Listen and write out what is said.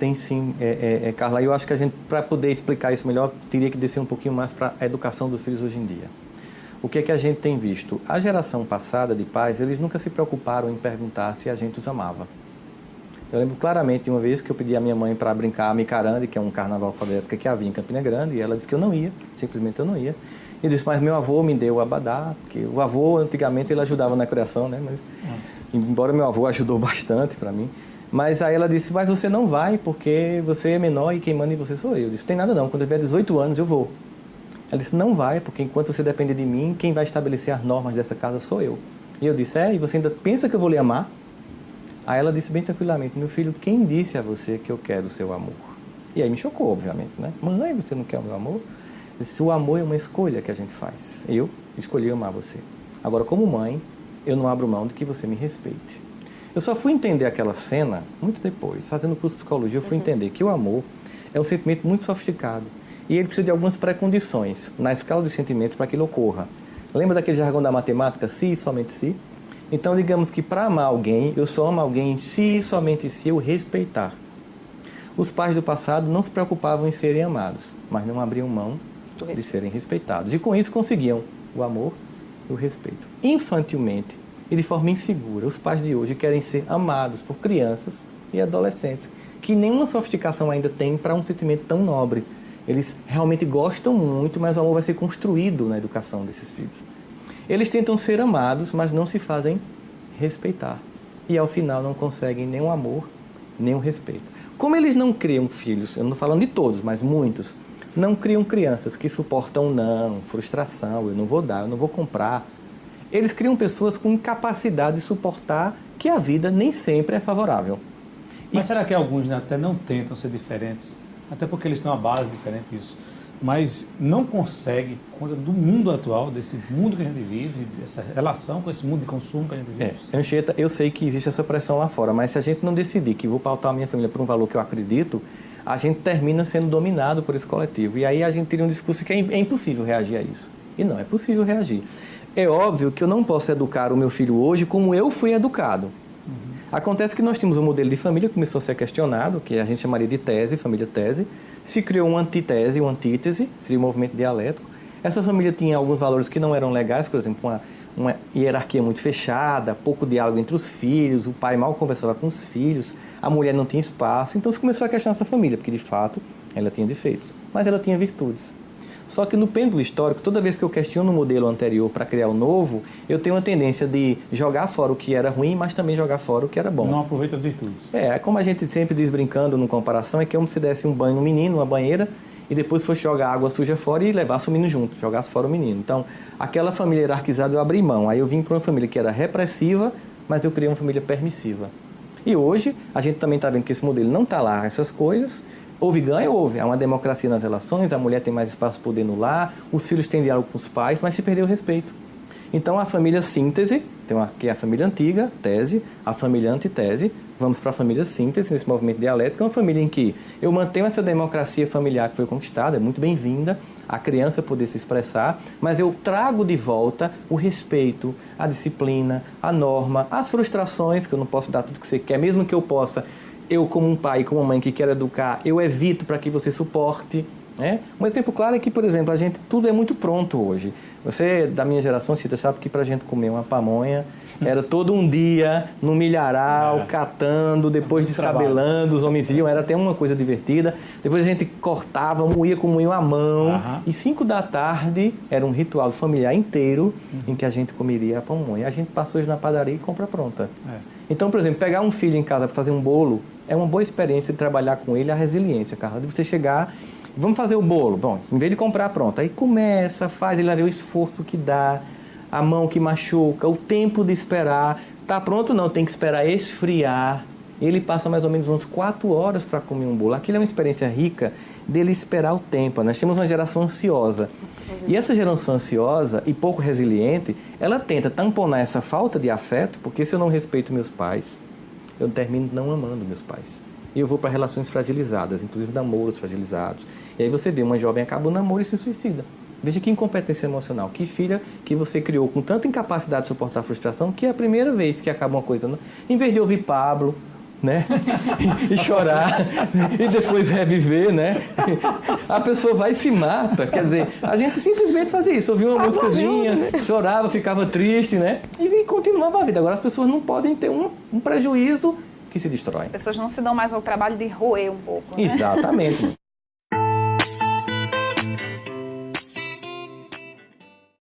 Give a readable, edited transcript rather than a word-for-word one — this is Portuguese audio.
Tem sim, Carla. Eu acho que a gente, para poder explicar isso melhor, teria que descer um pouquinho mais para a educação dos filhos hoje em dia. O que é que a gente tem visto? A geração passada de pais, eles nunca se preocuparam em perguntar se a gente os amava. Eu lembro claramente de uma vez que eu pedi à minha mãe para brincar a Micarande, que é um carnaval alfabético que havia em Campina Grande, e ela disse que eu não ia, simplesmente eu não ia. E disse, mas meu avô me deu o abadá, porque o avô antigamente ele ajudava na criação, né? Mas, embora meu avô ajudou bastante para mim. Mas aí ela disse, mas você não vai porque você é menor e quem manda em você sou eu. Eu disse, tem nada não, quando eu tiver 18 anos eu vou. Ela disse, não vai, porque enquanto você depende de mim, quem vai estabelecer as normas dessa casa sou eu. E eu disse, e você ainda pensa que eu vou lhe amar? Aí ela disse bem tranquilamente, meu filho, quem disse a você que eu quero o seu amor? E aí me chocou, obviamente, né? Mãe, você não quer o meu amor? Eu disse, o amor é uma escolha que a gente faz. Eu escolhi amar você. Agora, como mãe, eu não abro mão de que você me respeite. Eu só fui entender aquela cena muito depois. Fazendo curso de psicologia, eu fui entender que o amor é um sentimento muito sofisticado. E ele precisa de algumas pré-condições na escala dos sentimentos para que ele ocorra. Lembra daquele jargão da matemática, se e somente se? Então, digamos que para amar alguém, eu só amo alguém se e somente se eu respeitar. Os pais do passado não se preocupavam em serem amados, mas não abriam mão de serem respeitados. E com isso conseguiam o amor e o respeito. Infantilmente e de forma insegura, os pais de hoje querem ser amados por crianças e adolescentes, que nenhuma sofisticação ainda tem para um sentimento tão nobre. Eles realmente gostam muito, mas o amor vai ser construído na educação desses filhos. Eles tentam ser amados, mas não se fazem respeitar. E ao final não conseguem nem o amor, nem o respeito. Como eles não criam filhos, eu não estou falando de todos, mas muitos, não criam crianças que suportam não, frustração, eu não vou dar, eu não vou comprar. Eles criam pessoas com incapacidade de suportar que a vida nem sempre é favorável. Mas será que alguns até não tentam ser diferentes? Até porque eles têm uma base diferente disso. Mas não conseguem, por conta do mundo atual, desse mundo que a gente vive, dessa relação com esse mundo de consumo que a gente vive. Anchieta, eu sei que existe essa pressão lá fora, mas se a gente não decidir que vou pautar a minha família por um valor que eu acredito, a gente termina sendo dominado por esse coletivo. E aí a gente tira um discurso que é impossível reagir a isso. E não, é possível reagir. É óbvio que eu não posso educar o meu filho hoje como eu fui educado. Acontece que nós tínhamos um modelo de família que começou a ser questionado, que a gente chamaria de tese, família tese. Se criou uma antitese, uma antítese, seria um movimento dialético. Essa família tinha alguns valores que não eram legais, por exemplo, uma hierarquia muito fechada, pouco diálogo entre os filhos, o pai mal conversava com os filhos, a mulher não tinha espaço. Então se começou a questionar essa família, porque de fato ela tinha defeitos, mas ela tinha virtudes. Só que no pêndulo histórico, toda vez que eu questiono o modelo anterior para criar o novo, eu tenho uma tendência de jogar fora o que era ruim, mas também jogar fora o que era bom. Não aproveita as virtudes. Como a gente sempre diz brincando no comparação, é que como se desse um banho no menino, uma banheira, e depois fosse jogar água suja fora e levasse o menino junto, jogasse fora o menino. Então, aquela família hierarquizada eu abri mão. Aí eu vim para uma família que era repressiva, mas eu criei uma família permissiva. E hoje, a gente também está vendo que esse modelo não está lá, essas coisas. Houve ganho? Houve. Há uma democracia nas relações, a mulher tem mais espaço para poder no lar, os filhos têm diálogo com os pais, mas se perdeu o respeito. Então, a família síntese, que é a família antiga, tese, a família antitese, vamos para a família síntese, nesse movimento dialético, é uma família em que eu mantenho essa democracia familiar que foi conquistada, é muito bem-vinda, a criança poder se expressar, mas eu trago de volta o respeito, a disciplina, a norma, as frustrações, que eu não posso dar tudo que você quer, mesmo que eu possa. Eu, como um pai, como uma mãe que quer educar, eu evito para que você suporte. Né? Um exemplo claro é que, por exemplo, tudo é muito pronto hoje. Você, da minha geração, Cita, sabe que para a gente comer uma pamonha era todo um dia no milharal, catando, depois descabelando, os homens iam, era até uma coisa divertida. Depois a gente cortava, moía com moinho à mão. E 5 da tarde era um ritual familiar inteiro em que a gente comeria a pamonha. A gente passa hoje na padaria e compra pronta. Então, por exemplo, pegar um filho em casa para fazer um bolo é uma boa experiência de trabalhar com ele a resiliência, Carla. De você chegar, vamos fazer o bolo. Bom, em vez de comprar pronto, aí começa, faz, ele vai ver o esforço que dá, a mão que machuca, o tempo de esperar. Tá pronto? Não, tem que esperar esfriar. Ele passa mais ou menos umas 4 horas para comer um bolo. Aquilo é uma experiência rica dele esperar o tempo. Nós temos uma geração ansiosa. E essa geração ansiosa e pouco resiliente, ela tenta tamponar essa falta de afeto, porque se eu não respeito meus pais, eu termino não amando meus pais. E eu vou para relações fragilizadas, inclusive namoros fragilizados. E aí você vê uma jovem acaba o namoro e se suicida. Veja que incompetência emocional, que filha que você criou com tanta incapacidade de suportar a frustração, que é a primeira vez que acaba uma coisa. Em vez de ouvir Pablo, né? E chorar, e depois reviver, né? A pessoa vai e se mata. Quer dizer, a gente simplesmente fazia isso, ouvia uma músicazinha, chorava, ficava triste, né? E continuava a vida. Agora as pessoas não podem ter um prejuízo que se destrói. As pessoas não se dão mais ao trabalho de roer um pouco, né? Exatamente.